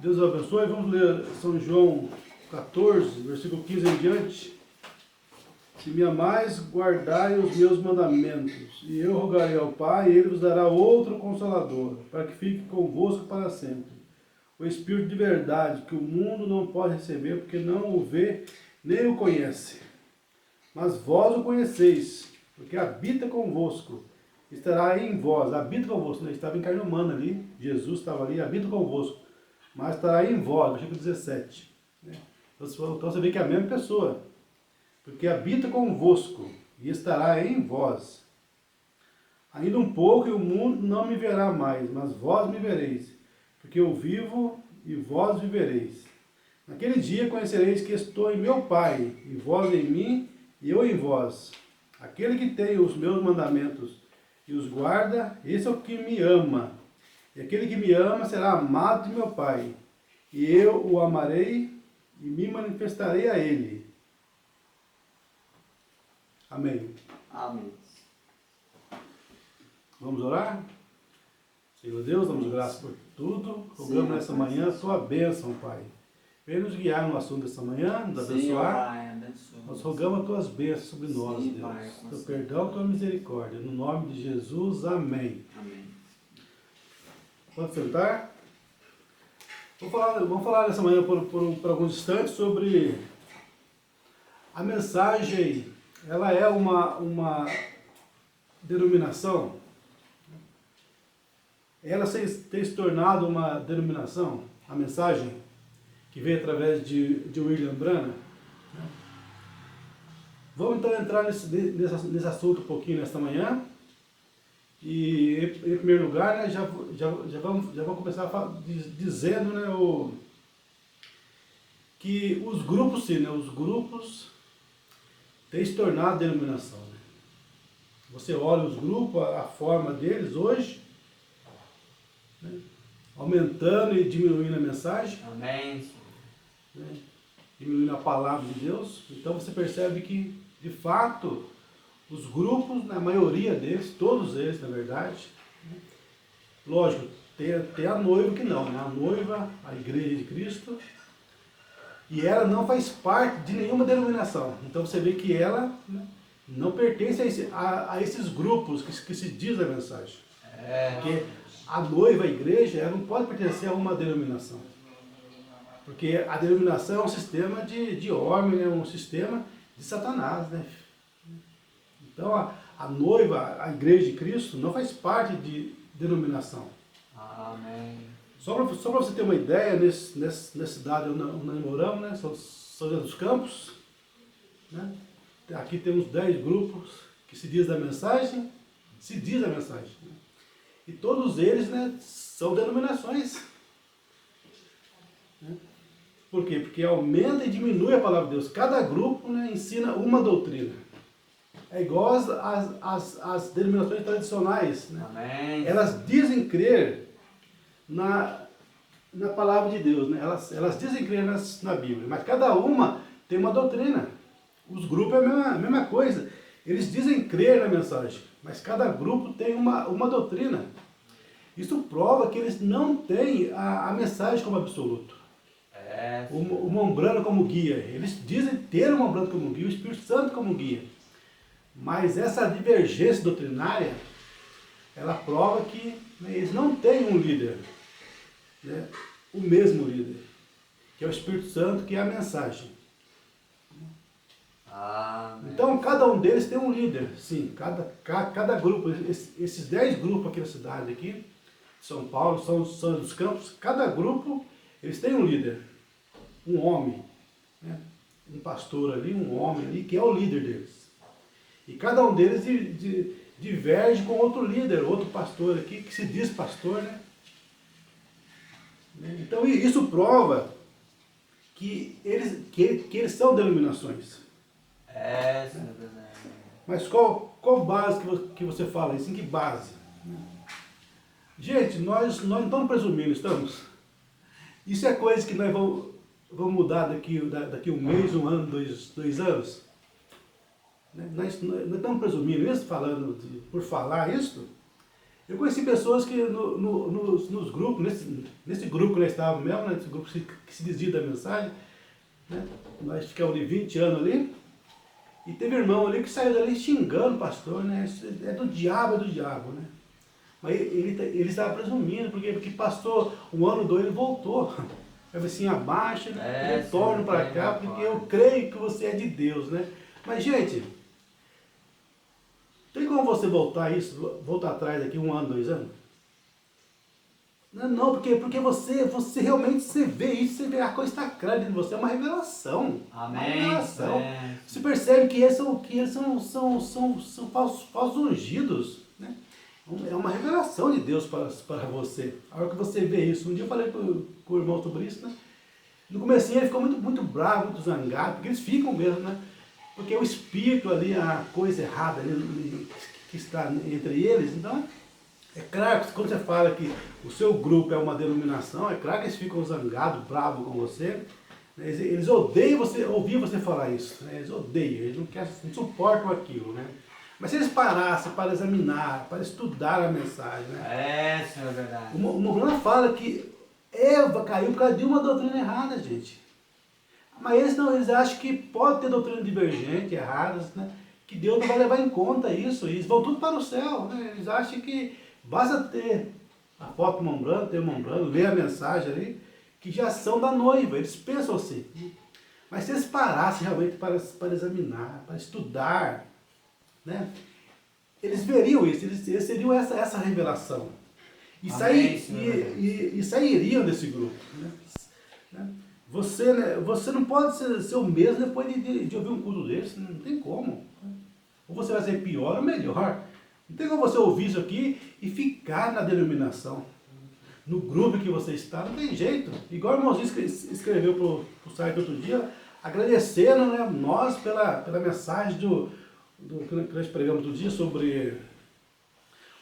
Deus abençoe. Vamos ler São João 14, versículo 15 em diante. Se me amais, guardai os meus mandamentos, e eu rogarei ao Pai, e ele vos dará outro Consolador, para que fique convosco para sempre. O Espírito de verdade, que o mundo não pode receber, porque não o vê, nem o conhece. Mas vós o conheceis, porque habita convosco, estará em vós, habita convosco, né? Estava em carne humana ali, Jesus estava ali, habita convosco, mas estará em vós, versículo 17. Né? Então você vê que é a mesma pessoa, porque habita convosco e estará em vós. Ainda um pouco e o mundo não me verá mais, mas vós me vereis, porque eu vivo e vós vivereis. Naquele dia conhecereis que estou em meu Pai, e vós em mim, e eu em vós. Aquele que tem os meus mandamentos e os guarda, esse é o que me ama. E aquele que me ama será amado de meu Pai, e eu o amarei e me manifestarei a ele. Amém. Amém. Vamos orar? Senhor Deus, damos graças por tudo. Rogamos nessa manhã a tua bênção, Pai. Vem nos guiar no assunto dessa manhã, nos abençoar. Pai, abençoa. Nós rogamos as tuas bênçãos sobre nós, Sim, Deus. Pai, Teu perdão, tua misericórdia. No nome de Jesus, amém. Amém. Pode sentar? Vamos falar nessa manhã por alguns instantes sobre a mensagem. Ela é uma denominação. Ela tem se tornado uma denominação, a mensagem que veio através de William Branham. Vamos então entrar nesse assunto um pouquinho nesta manhã. E em primeiro lugar, né, já vamos começar dizendo, né, que os grupos, sim, né, os grupos têm se tornado denominação. Né? Você olha os grupos, a forma deles hoje, né, aumentando e diminuindo a mensagem. Amém. Né, diminuindo a palavra de Deus. Então você percebe que, de fato, os grupos, na maioria deles, todos eles, na verdade, né, lógico, tem a noiva que não, né? A noiva, a igreja de Cristo, e ela não faz parte de nenhuma denominação. Então você vê que ela, né, não pertence a esses grupos que se diz a mensagem. Porque a noiva, a igreja, ela não pode pertencer a uma denominação. Porque a denominação é um sistema de homem, né? Um sistema de Satanás, né? Então a noiva, a igreja de Cristo, não faz parte de denominação. Amém. Só para você ter uma ideia, nessa cidade onde nós moramos, né? São José dos Campos, né? Aqui temos 10 grupos que se diz a mensagem, né? E todos eles, né, são denominações. Né? Por quê? Porque aumenta e diminui a palavra de Deus. Cada grupo, né, ensina uma doutrina. É igual as denominações tradicionais. Né? Amém. Elas dizem crer na palavra de Deus. Né? Elas dizem crer na Bíblia. Mas cada uma tem uma doutrina. Os grupos é a mesma coisa. Eles dizem crer na mensagem. Mas cada grupo tem uma doutrina. Isso prova que eles não têm a mensagem como absoluto. O Mombrano como guia. Eles dizem ter o Mombrano como guia, o Espírito Santo como guia. Mas essa divergência doutrinária, ela prova que, né, eles não têm um líder. Né, o mesmo líder. Que é o Espírito Santo, que é a mensagem. Então cada um deles tem um líder. Sim, cada grupo, esses 10 grupos aqui na cidade, aqui, São Paulo, São José dos Campos, cada grupo, eles têm um líder. Um homem, né? Um pastor ali, um homem ali, que é o líder deles. E cada um deles diverge com outro líder, outro pastor aqui, que se diz pastor, né? Então isso prova que eles são denominações. Mas qual base que você fala isso? Em que base? Gente, nós não estamos presumindo, estamos? Isso é coisa que nós vamos mudar daqui um mês, um ano, dois anos? Nós estamos presumindo isso, por falar isso? Eu conheci pessoas que nos grupos, nesse grupo que nós estávamos mesmo, nesse grupo que se dizia da mensagem, né? Nós ficamos ali 20 anos ali, e teve irmão ali que saiu dali xingando o pastor, né? Isso é do diabo, né? Mas ele estava presumindo, porque pastor, um ano, dois, ele voltou. Eu falei assim, abaixa, retorno para cá, porque eu creio que você é de Deus, né? Mas, gente, tem como você voltar atrás daqui 1 ano, 2 anos? Não, porque você realmente vê isso, você vê a coisa está clara dentro de você, é uma revelação. Amém. Uma revelação. Amém. Você percebe que eles são falsos ungidos, né? É uma revelação de Deus para você. A hora que você vê isso, um dia eu falei com o irmão sobre isso, né? No comecinho ele ficou muito bravo, muito zangado, porque eles ficam mesmo, né? Porque o espírito ali, a coisa errada ali, que está entre eles, então... É claro que quando você fala que o seu grupo é uma denominação, é claro que eles ficam zangados, bravos com você. Né? Eles odeiam ouvir você falar isso. Né? Eles odeiam, eles não suportam aquilo. Né? Mas se eles parassem para examinar, para estudar a mensagem, né? Isso é verdade. O Mormon fala que Eva caiu por causa de uma doutrina errada, gente. Mas eles acham que pode ter doutrina divergente, erradas, né? Que Deus não vai levar em conta isso. E eles vão tudo para o céu. Né? Eles acham que basta ter a foto do Mont Blanc, ter o Mont Blanc, ler a mensagem ali, que já são da noiva, eles pensam assim. Mas se eles parassem realmente para examinar, para estudar, né, eles veriam isso, eles teriam essa revelação. E, e sairiam desse grupo. Né? Você não pode ser o mesmo depois de ouvir um culto desse, não tem como. Ou você vai ser pior ou melhor. Não tem como você ouvir isso aqui e ficar na denominação, no grupo que você está, não tem jeito. Igual o irmãozinho escreveu para o site outro dia, agradecendo, né, nós pela mensagem que nós pregamos outro dia sobre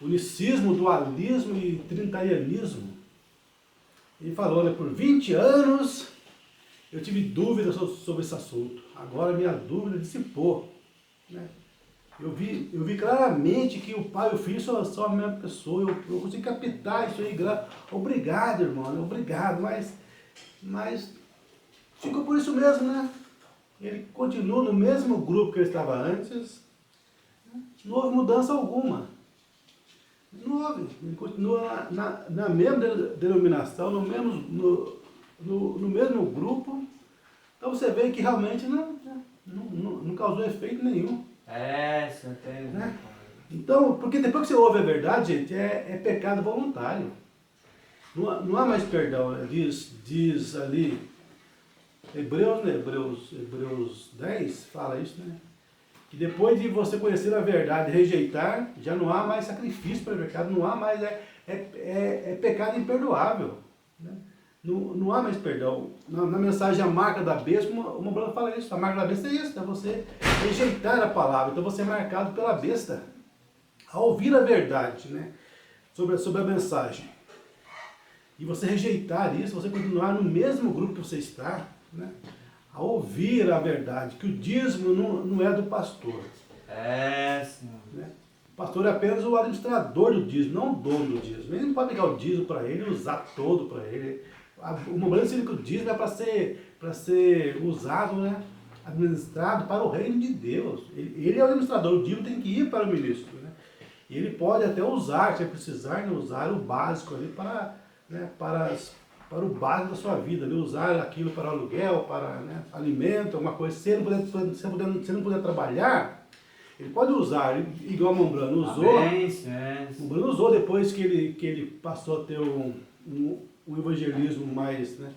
unicismo, dualismo e trinitarianismo. Ele falou, né, por 20 anos eu tive dúvidas sobre esse assunto, agora minha dúvida dissipou. Né? Eu vi claramente que o pai e o filho são a mesma pessoa. Eu consegui captar isso aí. Obrigado, irmão. Obrigado. Mas ficou por isso mesmo, né? Ele continua no mesmo grupo que ele estava antes. Não houve mudança alguma. Não houve. Ele continua na mesma denominação, no mesmo grupo. Então você vê que realmente não causou efeito nenhum. Certeza. Né? Então, porque depois que você ouve a verdade, gente, é pecado voluntário. Não há mais perdão. Né? Diz ali, Hebreus, né? Hebreus 10 fala isso, né? Que depois de você conhecer a verdade e rejeitar, já não há mais sacrifício para o pecado, não há mais, é pecado imperdoável. Né? Não há mais perdão. Na mensagem A Marca da Besta, uma brother fala isso. A marca da besta é isso, é você rejeitar a palavra. Então você é marcado pela besta. Ao ouvir a verdade, né, sobre a mensagem, e você rejeitar isso, você continuar no mesmo grupo que você está, né, ao ouvir a verdade, que o dízimo não é do pastor. Senhor. Né? O pastor é apenas o administrador do dízimo, não o dono do dízimo. Ele não pode pegar o dízimo para ele e usar todo para ele. O momento que o dízimo é para ser usado, né, administrado para o reino de Deus. Ele é o administrador, o dízimo tem que ir para o ministro. Né? E ele pode até usar, se precisar, né, usar o básico ali para o básico da sua vida, né? Usar aquilo para aluguel, para, né, alimento, alguma coisa. Se ele não puder trabalhar, ele pode usar, igual o Mombrano usou. O Mombrano usou depois que ele passou a ter um evangelismo mais, né,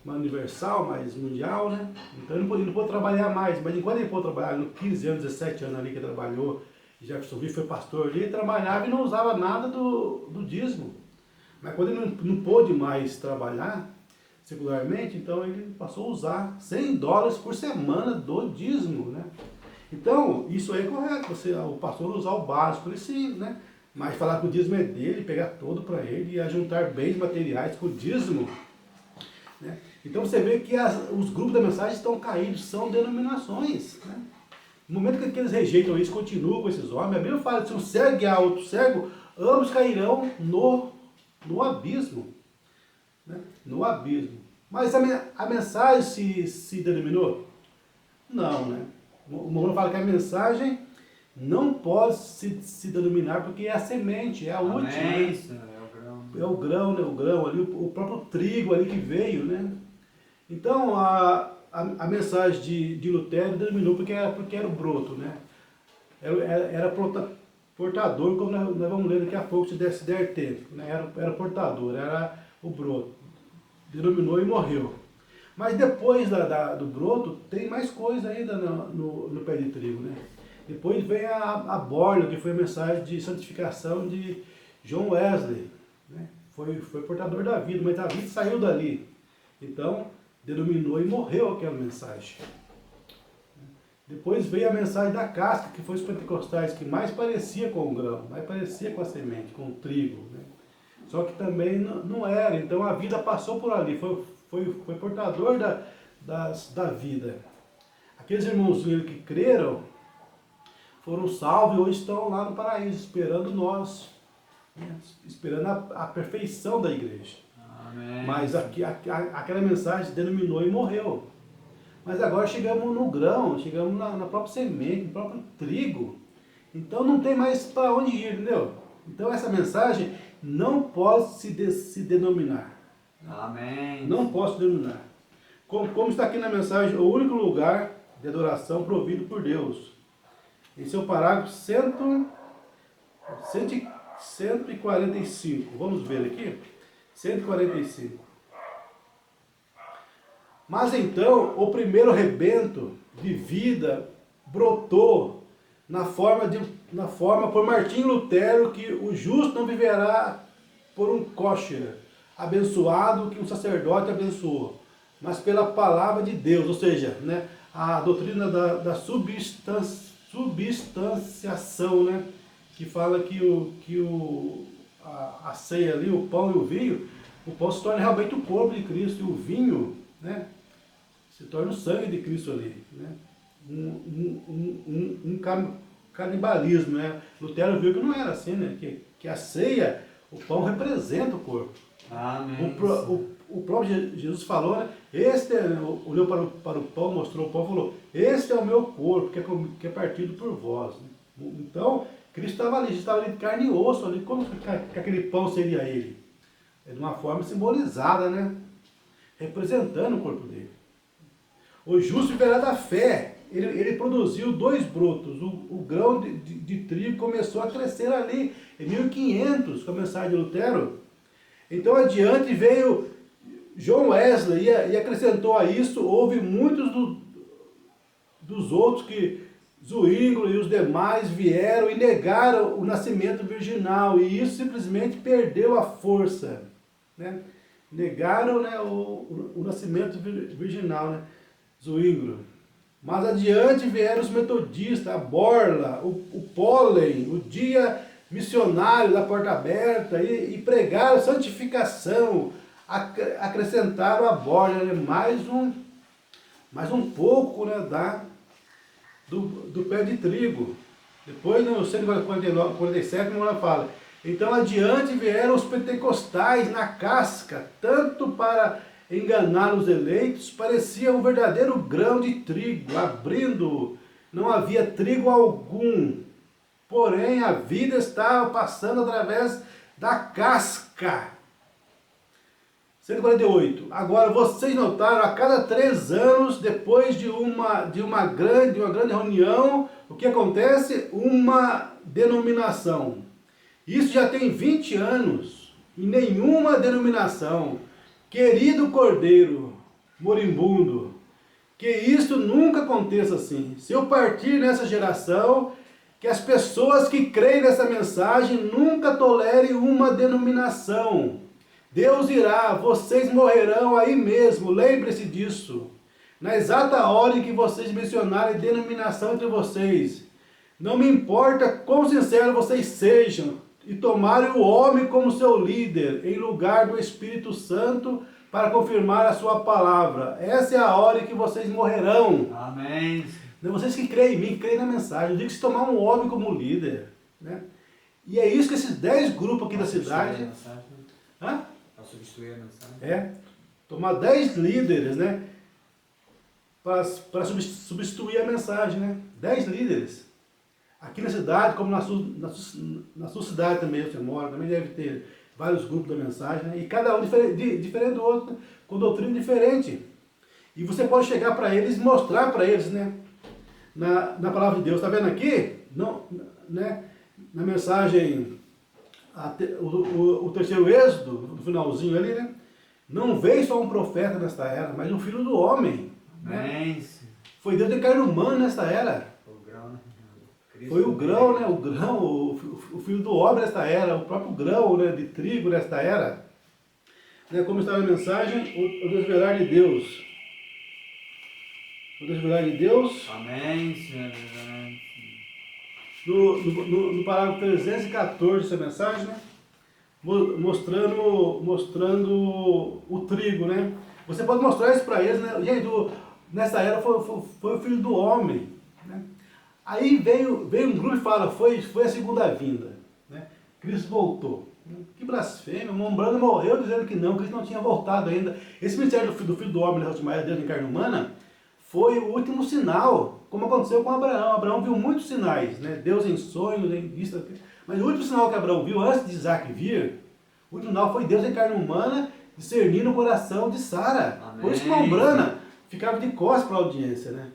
mais universal, mais mundial, né? Então ele não pôde trabalhar mais, mas enquanto ele pôde trabalhar, nos 15 anos, 17 anos ali que ele trabalhou, Jeffersonville foi pastor ali, ele trabalhava e não usava nada do dízimo. Mas quando ele não pôde mais trabalhar secularmente, então ele passou a usar $100 por semana do dízimo, né? Então, isso aí é correto, o pastor usar o básico, ele sim, né? Mas falar que o dízimo é dele, pegar todo para ele e ajuntar bens materiais com o dízimo. Né? Então você vê que os grupos da mensagem estão caídos, são denominações. Né? No momento que eles rejeitam isso, continuam com esses homens, a Bíblia fala que se um cego guiar outro cego, ambos cairão no abismo. Né? No abismo. Mas a mensagem se denominou? Não, né? O Mormon fala que a mensagem não pode se denominar porque é a semente, é a última. Né? Isso, é o grão. É o grão, né? O grão ali, o próprio trigo ali que veio, né? Então a mensagem de Lutero denominou porque era o broto, né? Era portador, como nós vamos ler daqui a pouco, se der tempo. Né? Era portador, era o broto. Denominou e morreu. Mas depois do broto, tem mais coisa ainda no pé de trigo, né? Depois vem a borla, que foi a mensagem de santificação de John Wesley. Né? Foi portador da vida, mas a vida saiu dali. Então, denominou e morreu aquela mensagem. Depois veio a mensagem da casca, que foi os pentecostais, que mais parecia com o grão, mais parecia com a semente, com o trigo. Né? Só que também não era, então a vida passou por ali, foi portador da vida. Aqueles irmãozinhos que creram, foram salvos e hoje estão lá no paraíso, esperando nós, né? Esperando a perfeição da igreja. Amém. Mas aquela mensagem denominou e morreu. Mas agora chegamos no grão, chegamos na própria semente, no próprio trigo. Então não tem mais para onde ir, entendeu? Então essa mensagem não pode se denominar. Amém. Não posso denominar. Como está aqui na mensagem, o único lugar de adoração provido por Deus. Esse é o parágrafo 145. Vamos ver aqui. 145. Mas então, o primeiro rebento de vida brotou na forma por Martinho Lutero, que o justo não viverá por um kosher abençoado que um sacerdote abençoou, mas pela palavra de Deus, ou seja, né, a doutrina da substanciação, né, que fala que a ceia ali, o pão e o vinho, o pão se torna realmente o corpo de Cristo e o vinho, né, se torna o sangue de Cristo ali, né? Um canibalismo, né? Lutero viu que não era assim, né? Que a ceia, o pão representa o corpo. Amém. O próprio Jesus falou, né? Olhou para o pão, mostrou o pão, falou: este é o meu corpo, que é partido por vós. Né? Então, Cristo estava ali de carne e osso ali. Como que aquele pão seria ele? É de uma forma simbolizada, né? Representando o corpo dele. O justo viverá da fé. Ele produziu 2 brotos. O grão de trigo começou a crescer ali, em 1500, com a mensagem de Lutero. Então adiante veio John Wesley e acrescentou a isso. Houve muitos dos outros que Zwingli e os demais vieram e negaram o nascimento virginal. E isso simplesmente perdeu a força. Né? Negaram, né, o nascimento virginal, né? Zwingli. Mas adiante vieram os metodistas, a borla, o pólen, o dia missionário da porta aberta e pregaram santificação, acrescentaram a borla, né? mais um pouco, né, do pé de trigo. Depois no 147 ela fala: então adiante vieram os pentecostais na casca, tanto para enganar os eleitos, parecia um verdadeiro grão de trigo, abrindo, não havia trigo algum, porém a vida estava passando através da casca. 148. Agora vocês notaram, a cada 3 anos, depois de uma grande reunião, o que acontece? Uma denominação. Isso já tem 20 anos, e nenhuma denominação. Querido Cordeiro moribundo, que isso nunca aconteça assim. Se eu partir nessa geração, que as pessoas que creem nessa mensagem nunca tolerem uma denominação. Deus irá, vocês morrerão aí mesmo, lembre-se disso. Na exata hora em que vocês mencionarem denominação entre vocês. Não me importa quão sinceros vocês sejam, e tomarem o homem como seu líder, em lugar do Espírito Santo, para confirmar a sua palavra. Essa é a hora em que vocês morrerão. Amém. Vocês que creem em mim, que creem na mensagem. Eu digo que se tomar um homem como líder, né? E é isso que esses 10 grupos aqui da cidade... Hã? Para substituir a mensagem. É, tomar 10 líderes, né? Para substituir a mensagem, né? 10 líderes. Aqui na cidade, como na sua cidade também, você mora, também deve ter vários grupos da mensagem, né? E cada um diferente do outro, com doutrina diferente. E você pode chegar para eles e mostrar para eles, né? Na palavra de Deus. Está vendo aqui? Não, né? Na mensagem, o terceiro êxodo, no finalzinho ali, né? Não veio só um profeta nesta era, mas um filho do homem. Né? Foi Deus de carne humana nesta era. O grão, né? Foi o grão, né? O grão, o filho do homem nesta era, o próprio grão, né? De trigo nesta era. Né? Como está na mensagem, o desvelar de Deus. O desvelar de Deus. Amém, Senhor. No parágrafo 314 dessa mensagem, né? Mostrando o trigo, né? Você pode mostrar isso para eles, né? Gente, nessa era foi o filho do homem, né? Aí veio um grupo e fala, foi a segunda vinda, né? Cristo voltou. Que blasfêmia, Mombrano morreu dizendo que não, Cristo não tinha voltado ainda. Esse ministério do filho do homem, na última era, Deus em carne humana, foi o último sinal, como aconteceu com Abraão. Abraão viu muitos sinais, né? Deus em sonhos, em vista. Mas o último sinal que Abraão viu antes de Isaac vir, o último sinal foi Deus em carne humana discernindo o coração de Sara. Por isso que Mombrana ficava de costas para a audiência, né?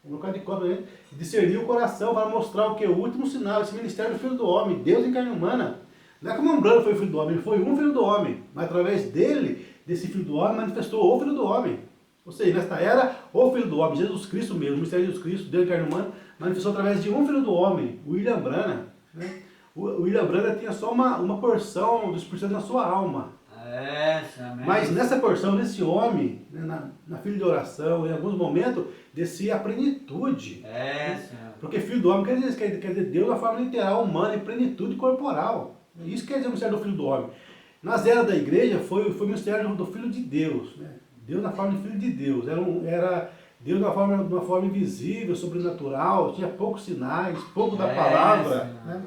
Ficava de costas, né? Discernir o coração para mostrar o que? O último sinal, esse ministério do Filho do Homem, Deus em carne humana. Não é que Mombrana foi o Filho do Homem, ele foi um Filho do Homem, mas através dele, desse Filho do Homem, manifestou o Filho do Homem. Ou seja, nesta era, o Filho do Homem, Jesus Cristo mesmo, o mistério de Jesus Cristo, Deus em carne humana, manifestou através de um Filho do Homem, William Branham, né? O William Branham tinha só uma porção dos % na sua alma. Mas nessa porção, nesse homem, né, na filha de oração, em alguns momentos, descia a plenitude. Porque filho do homem quer dizer Deus na forma literal, humana, e plenitude corporal. Isso quer dizer o mistério do Filho do Homem. Nas eras da igreja, foi o mistério do Filho de Deus. Né? Deus na forma de Filho de Deus. Era Deus de uma forma invisível, sobrenatural, tinha poucos sinais, pouco da palavra. Né?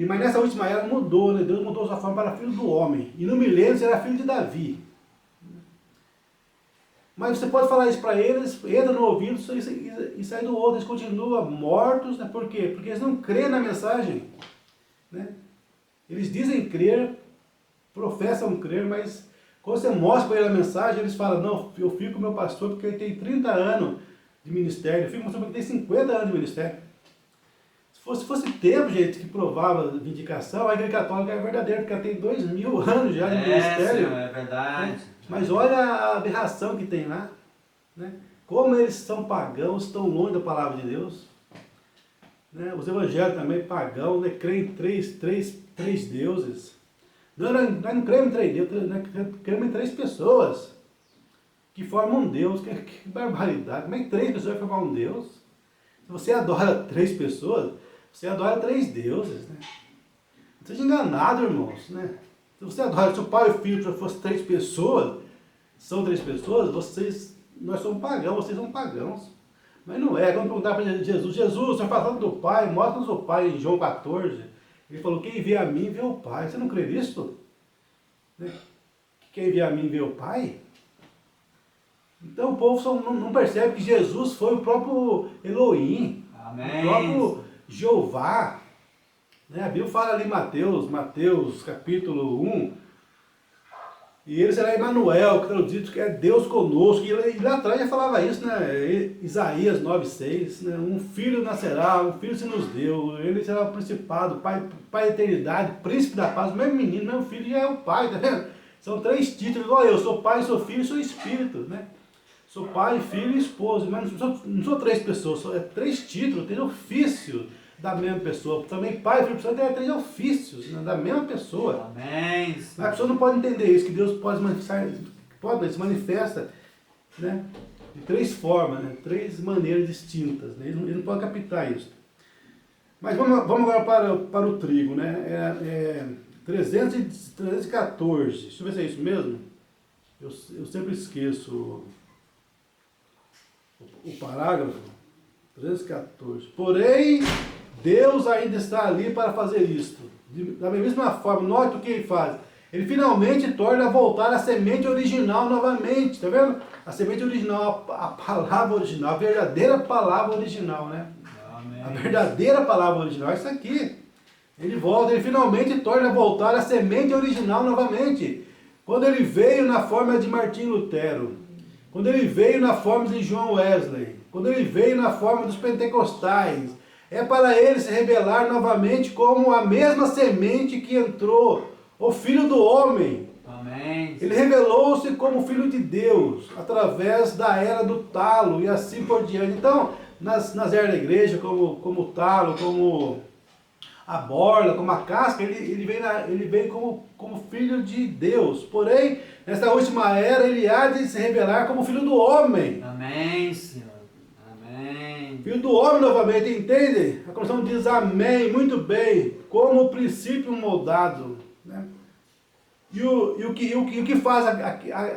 Mas nessa última era mudou, né? Deus mudou sua forma para filho do homem. E no milênio era filho de Davi. Mas você pode falar isso para eles, entra no ouvido e sai do outro. Eles continuam mortos, né? Por quê? Porque eles não creem na mensagem. Né? Eles dizem crer, professam crer, mas quando você mostra para eles a mensagem, eles falam, não, eu fico com meu pastor porque ele tem 30 anos de ministério, eu fico com o pastor porque ele tem 50 anos de ministério. Se fosse tempo, gente, que provava a vindicação, a Igreja Católica é verdadeira, porque ela tem 2000 anos já de ministério. É verdade. Né? Mas olha a aberração que tem lá. Né? Como eles são pagãos, estão longe da palavra de Deus. Né? Os evangélicos também pagãos, né? Creem em três deuses. Nós não cremos em 3 deuses, nós cremos em 3 pessoas que formam um Deus. Que barbaridade. Como é que 3 pessoas vão formar um Deus? Se você adora 3 pessoas, você adora 3 deuses, né? Não seja enganado, irmãos, né? Se você adora, se o pai e o filho fossem 3 pessoas, são 3 pessoas, nós somos pagãos, vocês são pagãos. Mas não é, quando perguntar para Jesus, o senhor fala tanto do pai, mostra-nos o pai em João 14. Ele falou, quem vê a mim, vê o pai. Você não crê nisso? Né? Quem vê a mim, vê o pai? Então o povo não percebe que Jesus foi o próprio Elohim, Amém. O próprio Jeová. Né? A Bíblia fala ali em Mateus capítulo 1, e ele será Emanuel, que traduzido que é Deus conosco, e lá atrás já falava isso, né? Isaías 9,6, né? Um filho nascerá, um filho se nos deu, ele será o principado, pai da eternidade, príncipe da paz, o mesmo menino, o mesmo filho já é o pai, tá vendo? São 3 títulos, igual eu, sou pai, sou filho, sou espírito, né? Sou pai, filho e esposo, mas não sou 3 pessoas, é 3 títulos, 3 ofícios da mesma pessoa. Também pai, filho e esposo é 3 ofícios, né, da mesma pessoa. Amém. Mas a pessoa não pode entender isso, que Deus se manifesta, né, de 3 formas, né, 3 maneiras distintas. Né, ele não pode captar isso. Mas vamos agora para o trigo, né? 314, deixa eu ver se é isso mesmo. Eu sempre esqueço o parágrafo. 314. Porém, Deus ainda está ali para fazer isto. Da mesma forma, note o que ele faz. Ele finalmente torna a voltar a semente original novamente, está vendo? A semente original, a palavra original, a verdadeira palavra original, né? Amém. A verdadeira palavra original é isso aqui. Ele volta, ele finalmente torna a voltar a semente original novamente. Quando ele veio na forma de Martim Lutero, quando ele veio na forma de John Wesley, quando ele veio na forma dos pentecostais, é para ele se revelar novamente como a mesma semente que entrou, o Filho do Homem. Amém. Ele revelou-se como Filho de Deus, através da era do talo e assim por diante. Então, nas eras da igreja, como o talo, como a borla, como a casca, ele vem como Filho de Deus. Porém, nesta última era, ele há de se revelar como Filho do Homem. Amém, Senhor. Amém. Filho do Homem novamente, entende? A Constituição diz amém, muito bem, como o princípio moldado. Né? E o que faz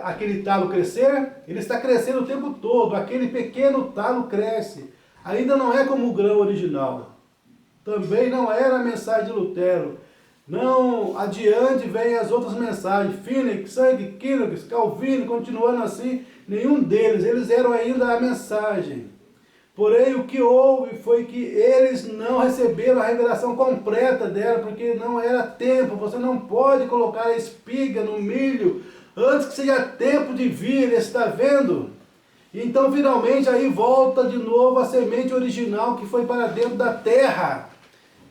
aquele talo crescer? Ele está crescendo o tempo todo, aquele pequeno talo cresce. Ainda não é como o grão original. Também não era a mensagem de Lutero. Não adiante vêm as outras mensagens. Finney, Sangue, Killigrew, Calvino, continuando assim. Nenhum deles, eles eram ainda a mensagem. Porém, o que houve foi que eles não receberam a revelação completa dela, porque não era tempo. Você não pode colocar a espiga no milho antes que seja tempo de vir, está vendo? Então, finalmente, aí volta de novo a semente original que foi para dentro da terra.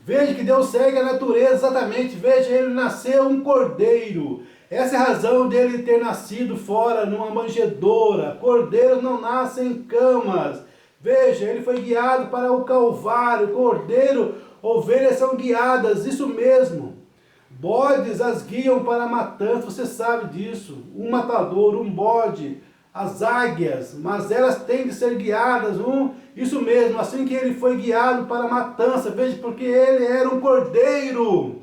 Veja que Deus segue a natureza exatamente. Veja, ele nasceu um cordeiro. Essa é a razão dele ter nascido fora, numa manjedoura. Cordeiros não nascem em camas. Veja, ele foi guiado para o Calvário. Cordeiro, ovelhas são guiadas, isso mesmo. Bodes as guiam para a matança, você sabe disso. Um matador, um bode, as águias, mas elas têm de ser guiadas. Isso mesmo, assim que ele foi guiado para a matança. Veja, porque ele era um cordeiro.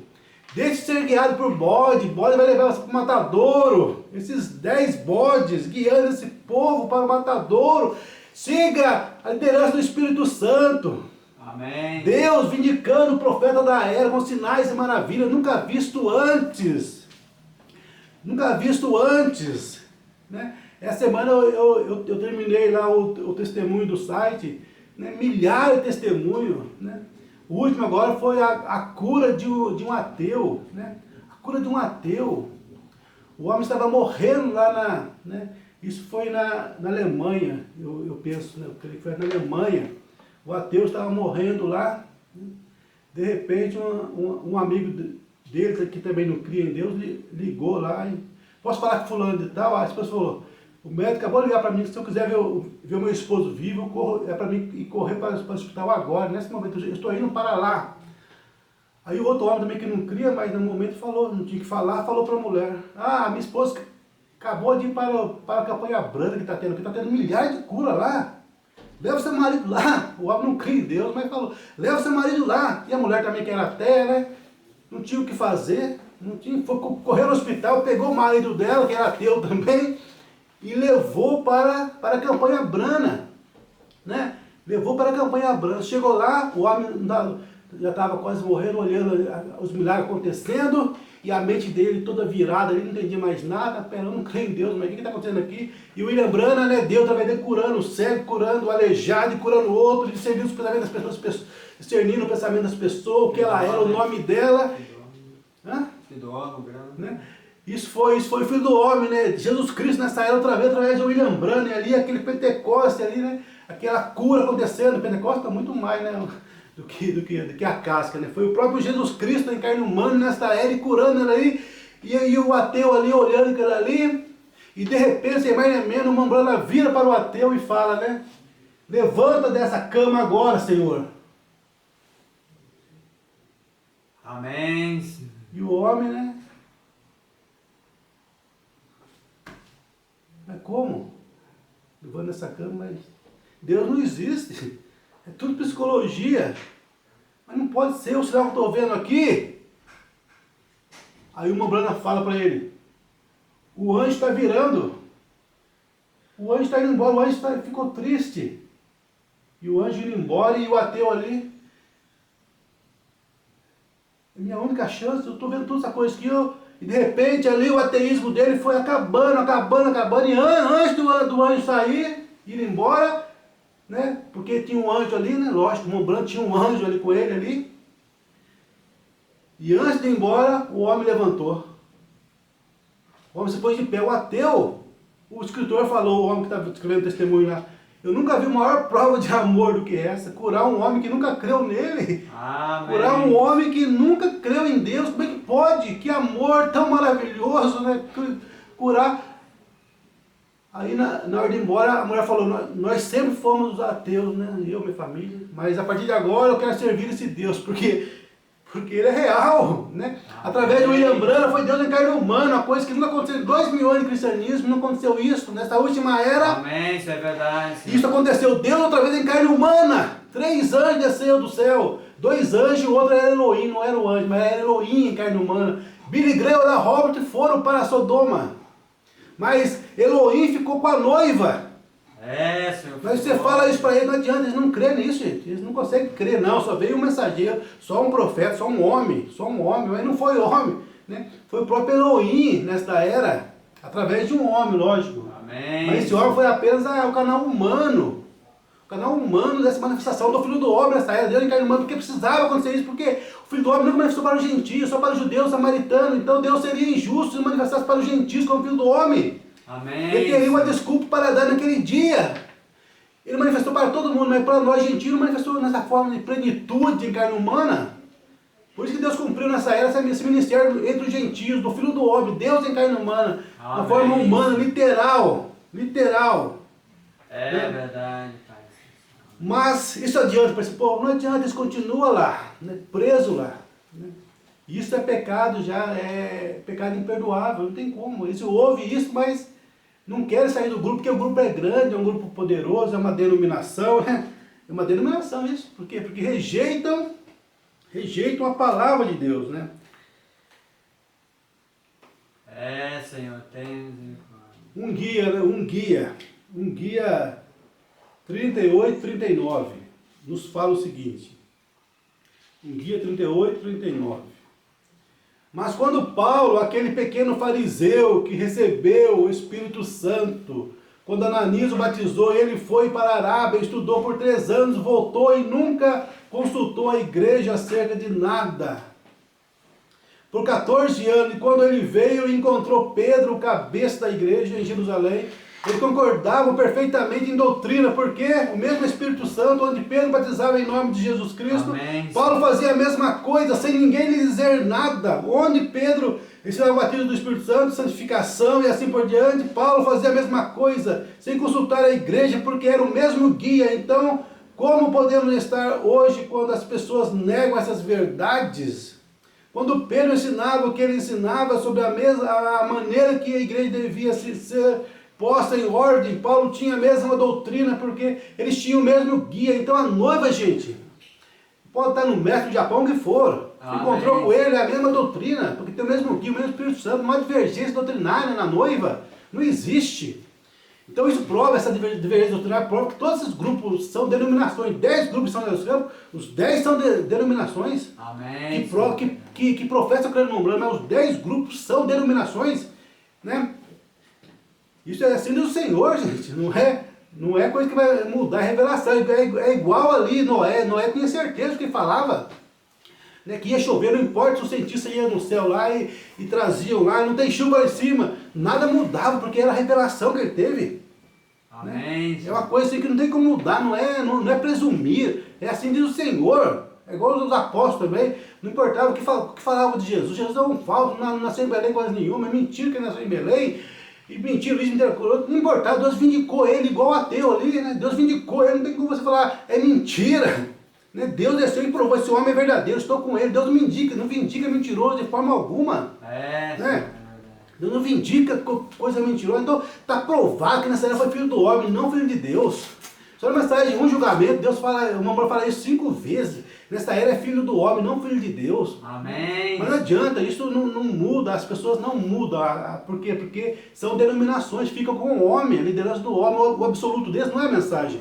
Deixe de ser guiado por bode vai levar você para o matadouro. Esses 10 bodes guiando esse povo para o matadouro. Siga a liderança do Espírito Santo. Amém. Deus vindicando o profeta da era com sinais e maravilhas, nunca visto antes. Nunca visto antes. Né? Essa semana eu terminei lá o testemunho do site, né? Milhares de testemunhos. Né? O último agora foi a cura de um ateu. Né? A cura de um ateu. O homem estava morrendo lá né? Isso foi na Alemanha, eu penso, né? Eu creio que foi na Alemanha. O ateu estava morrendo lá. Né? De repente, um amigo dele, que também não cria em Deus, ligou lá e... Posso falar com fulano de tal? A esposa falou, o médico acabou de ligar para mim, que se eu quiser ver o meu esposo vivo, é para mim ir correr para o hospital agora. Nesse momento, eu estou indo para lá. Aí o outro homem também que não cria, mas no momento falou, não tinha que falar, falou para a mulher. Ah, minha esposa acabou de ir para a campanha branca que está tendo milhares de curas lá. Leva seu marido lá. O homem não cria em Deus, mas falou, leva seu marido lá. E a mulher também que era até, né? Não tinha o que fazer. Não tinha, correu no hospital, pegou o marido dela, que era ateu também, e levou para a campanha Brana. Né? Levou para a campanha Brana. Chegou lá, o homem já estava quase morrendo, olhando os milagres acontecendo, e a mente dele toda virada, ele não entendia mais nada. Pera, eu não creio em Deus, mas o que está acontecendo aqui? E o William Brana, né, Deus através dele curando o cego, curando o aleijado e curando o outro, discernindo os pensamentos das pessoas, discernindo o pensamento das pessoas, o que ela era, o nome dela. Né? Isso foi o Filho do Homem, né? Jesus Cristo nessa era outra vez, através de William Branham ali, aquele Pentecoste ali, né? Aquela cura acontecendo. O Pentecoste está muito mais, né? Do que a casca, né? Foi o próprio Jesus Cristo em carne humana nessa era e curando ela ali, e o ateu ali olhando aquilo ali, e de repente, sem mais nem menos, uma Umbrana vira para o ateu e fala, né? Levanta dessa cama agora, Senhor. Amém. E o homem, né? Mas como? Levando dessa cama, mas Deus não existe. É tudo psicologia. Mas não pode ser o sinal que eu estou vendo aqui. Aí uma Brana fala para ele, o anjo está virando. O anjo está indo embora, o anjo ficou triste. E o anjo indo embora e o ateu ali. É minha única chance, eu estou vendo toda essa coisa aqui, e de repente ali o ateísmo dele foi acabando, e antes do anjo sair, ir embora, né? Porque tinha um anjo ali, né? Lógico, o Mont Blanc tinha um anjo ali com ele ali. E antes de ir embora, o homem levantou. O homem se pôs de pé. O ateu, o escritor falou, o homem que estava escrevendo testemunho lá, eu nunca vi maior prova de amor do que essa. Curar um homem que nunca creu nele. Amém. Curar um homem que nunca creu em Deus. Como é que pode? Que amor tão maravilhoso, né? Curar. Aí na hora de ir embora, a mulher falou, nós sempre fomos os ateus, né? Eu, minha família. Mas a partir de agora eu quero servir esse Deus, porque ele é real, né? Através de William Branham foi Deus em carne humana, uma coisa que nunca aconteceu em 2000 anos de cristianismo, não aconteceu isso. Nessa última era, Amém, isso é verdade. isso aconteceu. Deus outra vez em carne humana. 3 anjos desceram do céu. 2 anjos, o outro era Elohim, não era o anjo, mas era Elohim em carne humana. Billy Graham e Robert foram para Sodoma. Mas Elohim ficou com a noiva. É, Senhor. Mas você fala isso para eles, não adianta, eles não creem nisso, gente. Eles não conseguem crer, não. Só veio um mensageiro, só um profeta, só um homem, mas não foi homem, né? Foi o próprio Elohim nesta era, através de um homem, lógico. Amém. Mas esse homem foi apenas o canal humano. O canal humano dessa manifestação do Filho do Homem nessa era, Deus em carne humana, porque precisava acontecer isso, porque o Filho do Homem não manifestou para os gentios, só para os judeus, samaritano. Então Deus seria injusto se manifestasse para os gentios como Filho do Homem. Amém. Ele teria uma desculpa para dar naquele dia. Ele manifestou para todo mundo, mas para nós gentios não manifestou nessa forma de plenitude em carne humana. Por isso que Deus cumpriu nessa era esse ministério entre os gentios, do Filho do Homem, Deus em carne humana, Amém. na forma humana, literal. É verdade, Pai. Mas isso adianta para esse povo? Não adianta, eles continuam lá, né, presos lá. Né? Isso é pecado, já é pecado imperdoável, não tem como. Eles ouvem isso, mas não querem sair do grupo, porque o grupo é grande, é um grupo poderoso, é uma denominação, né? É uma denominação isso. Por quê? Porque rejeitam a palavra de Deus, né? É, Senhor, tem. Um guia 38, 39, nos fala o seguinte. Um guia 38, 39. Mas quando Paulo, aquele pequeno fariseu que recebeu o Espírito Santo, quando Ananias o batizou, ele foi para a Arábia, estudou por 3 anos, voltou e nunca consultou a igreja acerca de nada. Por 14 anos, e quando ele veio e encontrou Pedro, o cabeça da igreja em Jerusalém, eles concordavam perfeitamente em doutrina, porque o mesmo Espírito Santo, onde Pedro batizava em nome de Jesus Cristo, Amém. Paulo fazia a mesma coisa, sem ninguém lhe dizer nada. Onde Pedro ensinava o batismo do Espírito Santo, santificação e assim por diante, Paulo fazia a mesma coisa, sem consultar a igreja, porque era o mesmo guia. Então, como podemos estar hoje quando as pessoas negam essas verdades? Quando Pedro ensinava o que ele ensinava sobre a maneira que a igreja devia ser posta em ordem, Paulo tinha a mesma doutrina, porque eles tinham o mesmo guia. Então a noiva, gente, pode estar no mestre do Japão que for, encontrou com ele a mesma doutrina, porque tem o mesmo guia, o mesmo Espírito Santo, não há divergência doutrinária na noiva, não existe. Então isso prova, essa divergência doutrinária prova que todos esses grupos são denominações, 10 grupos são Deus Campos, os 10 são denominações. Amém. Que professam crendo no Brahma, mas os 10 grupos são denominações, né? Isso é assim do Senhor, gente, não é coisa que vai mudar a revelação, é igual ali, Noé tinha certeza do que ele falava, né, que ia chover, não importa se o cientista ia no céu lá e traziam lá, não tem chuva lá em cima, nada mudava, porque era a revelação que ele teve. Amém. Né? É uma coisa assim que não tem como mudar, não é presumir, é assim diz o Senhor. É igual os apóstolos também, não importava o que falavam de Jesus. Jesus é um falso, não nasceu em Belém coisa nenhuma, é mentira que ele nasceu em Belém, e mentira, isso, não importava, Deus vindicou ele igual ateu ali, né? Deus vindicou ele, não tem como você falar, é mentira. Né? Deus desceu e provou, esse homem é verdadeiro, estou com ele, Deus não vindica mentiroso de forma alguma. Né? Deus não vindica coisa mentirosa, então está provado que nessa era foi filho do homem, não filho de Deus. Só na mensagem de um julgamento, Deus fala, o mamãe fala isso 5 vezes. Nessa era é filho do homem, não filho de Deus. Amém. Mas não adianta, isso não muda, as pessoas não mudam. Por quê? Porque são denominações, ficam com o homem, a liderança do homem, o absoluto deles não é a mensagem.